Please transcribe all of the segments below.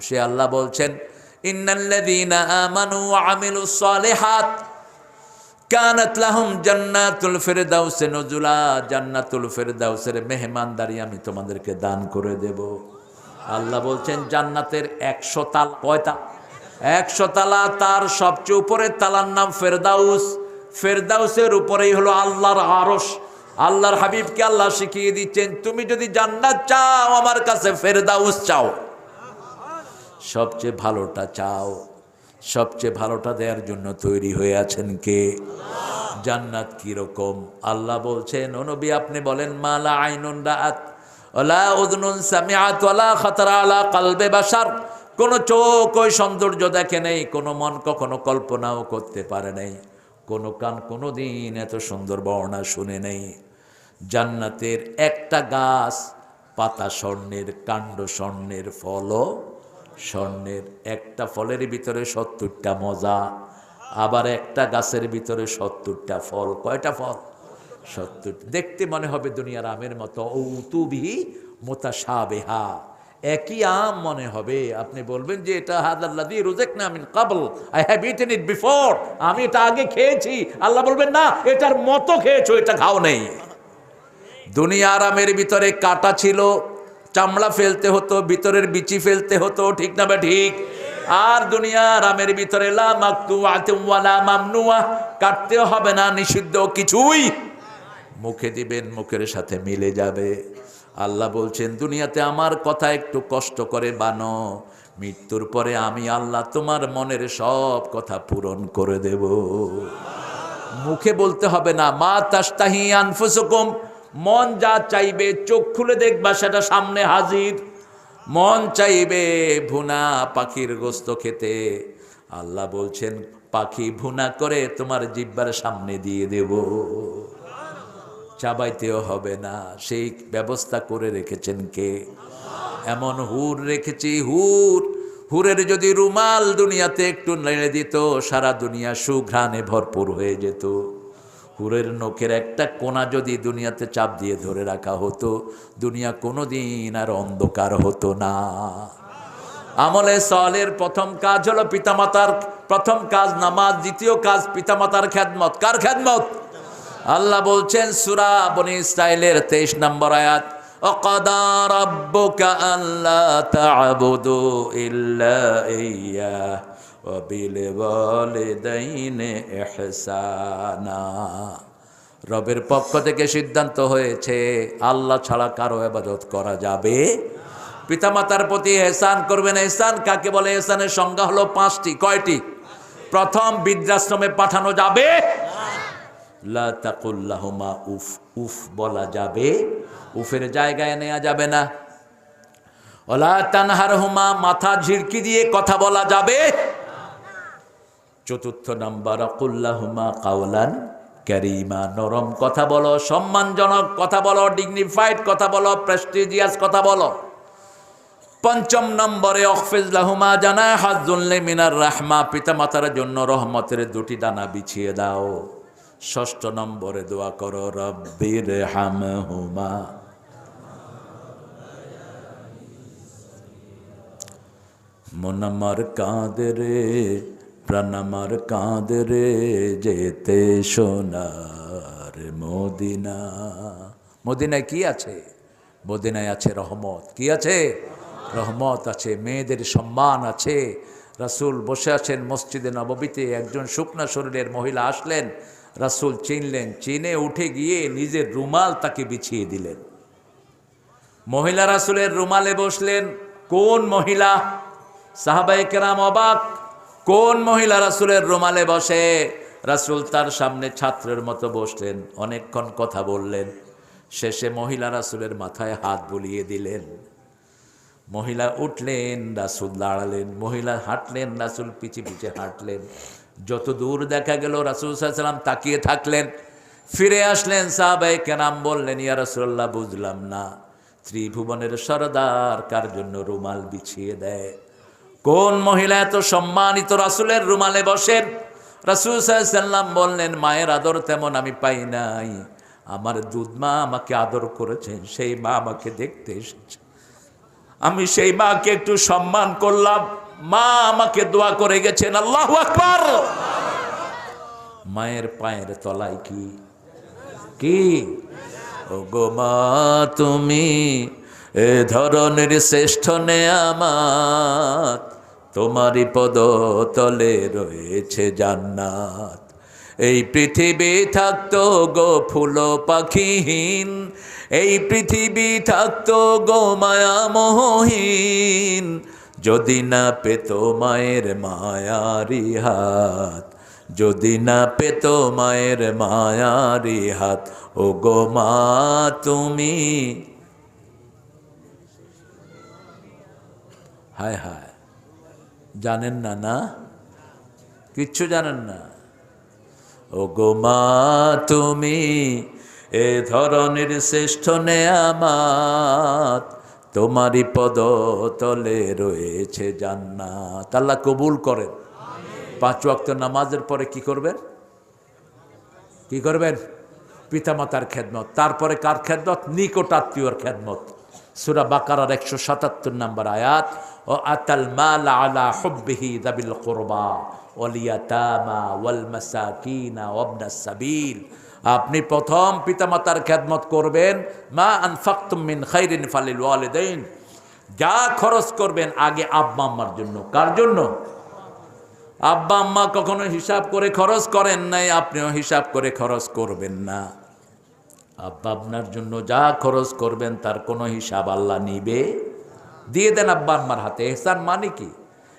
সে আল্লাহ বলছেন ইন্নাল্লাযীনা আমানু ওয়া আমিলুস সালিহাত কানাত লাহুম জান্নাতুল ফিরদাউস নুজুলা, জান্নাতুল ফিরদাউসের মেহমানদারি আমি তোমাদেরকে দান করে দেব। আল্লাহ বলছেন জান্নাতের 100 তালা, কয়টা? 100 তালা, তার সবচেয়ে উপরের তালার নাম ফেরদাউস। ফেরদাউসের উপরেই হলো আল্লাহর আরশ। আল্লাহর হাবিবকে আল্লাহ শিখিয়ে দিচ্ছেন তুমি যদি জান্নাত চাও আমার কাছে ফেরদাউস চাও, সবচেয়ে ভালোটা চাও। সবচেয়ে ভালোটা দেওয়ার জন্য তৈরি হয়ে আছেন কে? জান্নাত কি রকম? আল্লাহ বলছেন ও নবী আপনি বলেন মা লা আইনুন রাআত ওয়ালা উযনুন সামিআত ওয়ালা খাতারা আলা কলবে বাশার। কোন চোখ ওই সৌন্দর্য দেখে নেই, কোন মন কখনো কল্পনাও করতে পারে নাই, কোন কান কোনোদিন এত সুন্দর বর্ণনা শুনে নেই। জান্নাতের একটা গাছ পাতা স্বর্ণের, কাণ্ড স্বর্ণের, ফলও স্বর্ণের। একটা ফলের ভিতরে 70টা মজা, আবার একটা গাছের ভিতরে 70টা ফল। কয়টা ফল? 70। দেখতে মনে হবে দুনিয়ার আমের মতো। ঔতুবিহি মুতাশাবিহা, একই আম মনে হবে। আপনি বলবেন যে এটা হাদাল্লাযী রুযিকনা মিন ক্বাবল, I have eaten it before, আমি এটা আগে খেয়েছি। আল্লাহ বলবেন না, এটার মতো খেয়েছো, এটা খাও নেই। দুনিয়ার আমের ভিতরে কাঁটা ছিল, চামড়া ফেলতে হতো, ভিতরের বিচি ফেলতে হতো, ঠিক না বা ঠিক? আর দুনিয়ার আমের ভিতরে লা মাকতুআতুম ওয়ালা মামনুআ, কাটতেও হবে না, নিষিদ্ধ কিছুই। মুখে দিবেন, মুখের সাথে মিলে যাবে। আল্লাহ বলছেন দুনিয়াতে আমার কথা একটু কষ্ট করে বানো, মৃত্যুর পরে আমি আল্লাহ তোমার মনের সব কথা পূরণ করে দেব। মুখে বলতে হবে না। মা তাশতাহি আনফুসুকুম, মন যা চাইবে চোখ খুলে দেখবা সেটা সামনে হাজির। মন চাইবে ভুনা পাখির গোস্ত খেতে, আল্লাহ বলছেন পাখি ভুনা করে তোমার জিহ্বার সামনে দিয়ে দেব, চাবাইতেও হবে না। সেই ব্যবস্থা করে রেখেছেন কে? এমন হুর রেখেছি, হুরের যদি রুমাল দুনিয়াতে একটু নেড়ে দিত সারা দুনিয়া সুঘ্রাণে ভরপুর হয়ে যেত। হুরের নখের একটা কোনা যদি দুনিয়াতে চাপ দিয়ে ধরে রাখা হতো, দুনিয়া কোনোদিন আর অন্ধকার হতো না। আমলে সালের প্রথম কাজ হলো পিতামাতার, প্রথম কাজ নামাজ, দ্বিতীয় কাজ পিতামাতার খেদমত। কার খেদমত? আল্লাহ বলছেন সূরা বনী ইসরাঈলের 23 নম্বর আয়াত, ওয়াকাদা রাব্বুকা আল্লা তা'বুদু ইল্লা ইয়্যাহু ওয়া বিল ওয়ালিদাইনি ইহসানা। রবের পক্ষ থেকে সিদ্ধান্ত হয়েছে আল্লাহ ছাড়া কারো ইবাদত করা যাবে। পিতামাতার প্রতি ইহসান করবেন। ইহসান কাকে বলে? ইহসানের সংজ্ঞা হলো 5টি। কয়টি? প্রথম, বৃদ্ধাশ্রমে পাঠানো যাবে, লা তাকুল লাহুমা উফ, উফ বলা যাবে, উফের জায়গায় নেওয়া যাবে না। ওয়ালা তানহারহুমা, মাথা ঝিড়কি দিয়ে কথা বলা যাবে। চতুর্থ নাম্বার, কুল লাহুমা কাওলান কারীমা, নরম কথা বলো, সম্মানজনক কথা বলো, ডিগনিফাইড কথা বলো, প্রেস্টিজিয়াস কথা বলো। পঞ্চম নম্বরে অখফিজ লাহুমা জানাহাজ যুল্লি মিনার রাহমা, পিতামাতার জন্য রহমতের 2টি ডানা বিছিয়ে দাও। ষষ্ঠ নম্বরে দোয়া করো রব্বির হামহুমা, মন আমার কাঁদে রে, প্রাণ আমার কাঁদে রে, যেতে সোনার মদিনা। মদিনায় কি আছে? মদিনায় আছে রহমত। কি আছে? রহমত আছে, মেয়েদের সম্মান আছে। রাসূল বসে আছেন মসজিদে নববীতে, একজন শুকনা শরীরের মহিলা আসলেন, রাসূল চিনলেন, চিনে উঠে গিয়ে নিজের রুমাল তাকে বিছিয়ে দিলেন। মহিলা রাসূলের রুমালে বসলেন। কোন মহিলা? সাহাবায়ে কেরাম অবাক, কোন মহিলা রাসূলের রুমালে বসে? রাসূল তার সামনে ছাত্রের মতো বসলেন, অনেকক্ষণ কথা বললেন। শেষে মহিলা রাসূলের মাথায় হাত বুলিয়ে দিলেন। মহিলা উঠলেন, রাসূল দাঁড়ালেন। মহিলা হাঁটলেন, রাসূল পিছে পিছে হাঁটলেন। যত দূর দেখা গেল রাসূল সাল্লাল্লাহু আলাইহি ওয়াসাল্লাম তাকিয়ে থাকলেন। ফিরে আসলেন, সাহাবায়ে কেরাম বললেন, ইয়া রাসূলুল্লাহ বুঝলাম না, ত্রিভুবনের সরদার কার জন্য রুমাল বিছিয়ে দেয়? কোন মহিলা এত সম্মানিত রাসূলের রুমালে বসেন? রাসূল সাল্লাল্লাহু আলাইহি ওয়াসাল্লাম বললেন, মায়ের আদর তেমন আমি পাই নাই, আমার দুধ মা আমাকে আদর করেছেন, সেই মা আমাকে দেখতে এসেছে। আমি সেই মাকে একটু সম্মান করলাম, মা আমাকে দোয়া করে গেছেন। আল্লাহু আকবার। মায়ের পায়ের তলায় কি কি? ও গো মা তুমি এ ধরনের শ্রেষ্ঠ নেয়ামত, তোমারই পদ তলে রয়েছে জান্নাত। এই পৃথিবী থাকতো গো ফুল পাখিহীন, এই পৃথিবী থাকতো গো মায়া মোহহীন, যদি না পেত মায়ের মায়ারি হাত, যদি না পেত মায়ের মায়ারি হাত। ও গো মা তুমি, হায় হায়, জানেন না? না, কিচ্ছু জানেন না। ও গো মা তুমি এ ধরনের শ্রেষ্ঠ নেয়ামত, তোমারই পদ তলে রয়েছে জান্নাত। আল্লাহ কবুল করেন। 5 ওয়াক্ত নামাজের পরে কি করবেন? কি করবেন? পিতামাতার খেদমত। তারপরে কার খেদমত? নিকট আত্মীয়র খেদমত। সূরা বাকারার 177 নম্বর আয়াত, ও আতাল মাল আলা হুব্বিহি যাবিল কুরবা ওয়াল ইয়াতামা ওয়াল মাসাকিনা ওয়াবনাস সাবিল। আপনি প্রথম পিতামাতার খেদমত করবেন। মা আনফাকতুম মিন খাইরিন ফালিল ওয়ালিদাইন। যা খরচ করবেন আগে আব্বা আম্মার জন্য। কার জন্য? আব্বা আম্মা কখনো হিসাব করে খরচ করেন নাই, আপনিও হিসাব করে খরচ করবেন না। আব্বা আপনার জন্য যা খরচ করবেন তার কোনো হিসাব আল্লাহ নিবে? দিয়ে দেন আব্বা আম্মার হাতে। এহসান মানে কি?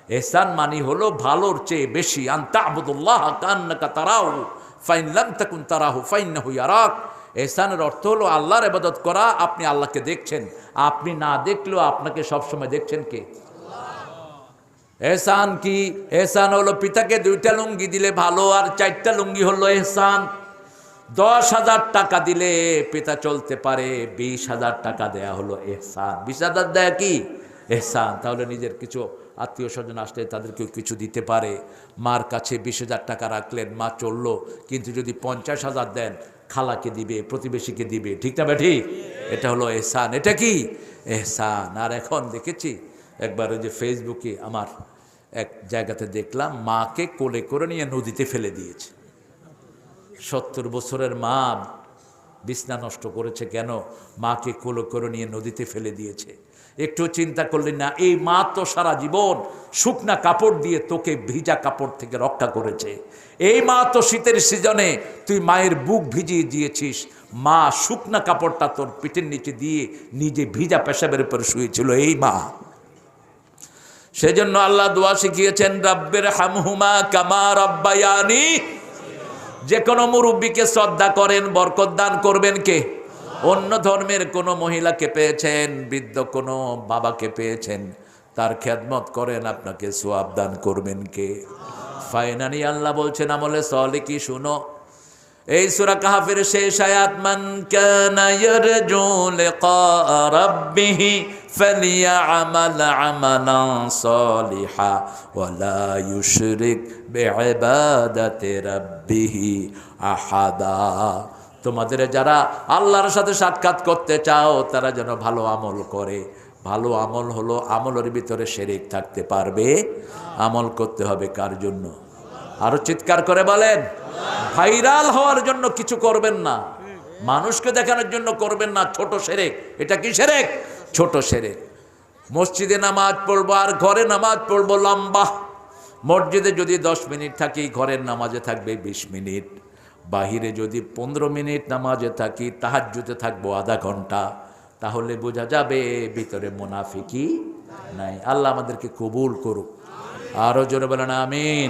এহসান মানে হলো ভালোর চেয়ে বেশি। আন তা'বুদুল্লাহ কান্নাকা তারাহু ফাইন লাম তাকুন তারাহু ফাইন্নাহু ইয়ারাক। এহসানের অর্থ হলো আল্লাহর ইবাদত করা। আপনি আল্লাহকে দেখছেন, আপনি না দেখলেও আপনাকে সবসময় দেখছেন কে? এহসান কি? এহসান হলো পিতাকে 2টা লুঙ্গি দিলে ভালো, আর 4টা লুঙ্গি হলো এহসান। 10,000 টাকা দিলে পিতা চলতে পারে, 20,000 টাকা দেয়া হলো এহসান। 20,000 দেয়া কি? এহসান। তাহলে নিজের কিছু আত্মীয় স্বজন আসলে তাদেরকে কিছু দিতে পারে। মার কাছে 20,000 টাকা রাখলেন, মা চললো, কিন্তু যদি 50,000 দেন খালাকে দিবে, প্রতিবেশীকে দিবে। ঠিক না বেঠি? এটা হলো এহসান। এটা কি? এহসান। আর এখন দেখেছি একবার ওই যে ফেসবুকে আমার এক জায়গাতে দেখলাম, মাকে কোলে করে নিয়ে নদীতে ফেলে দিয়েছে। 70 বছরের মা বিছনা নষ্ট করেছে কেন? মাকে কোলে করে নিয়ে নদীতে ফেলে দিয়েছে। একটু চিন্তা করলেন না? এই মা তো সারা জীবন শুকনা কাপড় দিয়ে তোকে ভিজা কাপড় থেকে রক্ষা করেছে। এই মা তো শীতের সিজনে তুই মায়ের বুক ভিজিয়ে দিয়েছিস। মা শুকনা কাপড়টা তোর পিঠের নিচে দিয়ে নিজে ভিজা পেশাবের উপর শুয়েছিল এই মা। সেজন্য আল্লাহ দোয়া শিখিয়েছেন, রাব্বির হামহুমা কামা রাব্বায়ানি। যে কোনো মুরব্বীকে শ্রদ্ধা করেন, বরকত দান করবেন কে? অন্য ধর্মের কোনো মহিলাকে পেয়েছেন, বৃদ্ধ কোনো বাবাকে পেয়েছেন, তার খেদমত করেন, আপনাকে সওয়াব দান করবেন কে? ফাইনালি আল্লাহ বলছেন আমলে সালেহ কি? শুনো, এই সূরা কাহফের শেষ আয়াত, মান কানা ইয়ারজু লিকা রাব্বিহি ফালিয়া'মাল আমালান সালিহা ওয়ালা ইউশরিক বিইবাদাতি রাব্বিহি আহাদা। তোমাদের যারা আল্লাহর সাথে সাক্ষাৎ করতে চাও তারা যেন ভালো আমল করে। ভালো আমল হলো আমলের ভিতরে শিরক থাকতে পারবে। আমল করতে হবে কার জন্য? আরো চিৎকার করে বলেন। ভাইরাল হওয়ার জন্য কিছু করবেন না, মানুষকে দেখানোর জন্য করবেন না। ছোট শিরক। এটা কি শিরক? ছোট শিরক। মসজিদে নামাজ পড়বো আর ঘরে নামাজ পড়বো লম্বা। মসজিদে যদি 10 মিনিট থাকি, ঘরের নামাজে থাকবে 20 মিনিট। বাহিরে যদি 15 মিনিট নামাজে থাকি, তাহাজ্জুদে থাকবো আধা ঘন্টা। তাহলে বোঝা যাবে ভিতরে মুনাফিকি নাই। আল্লাহ আমাদেরকে কবুল করুক। আরো জোরে বলেন আমিন।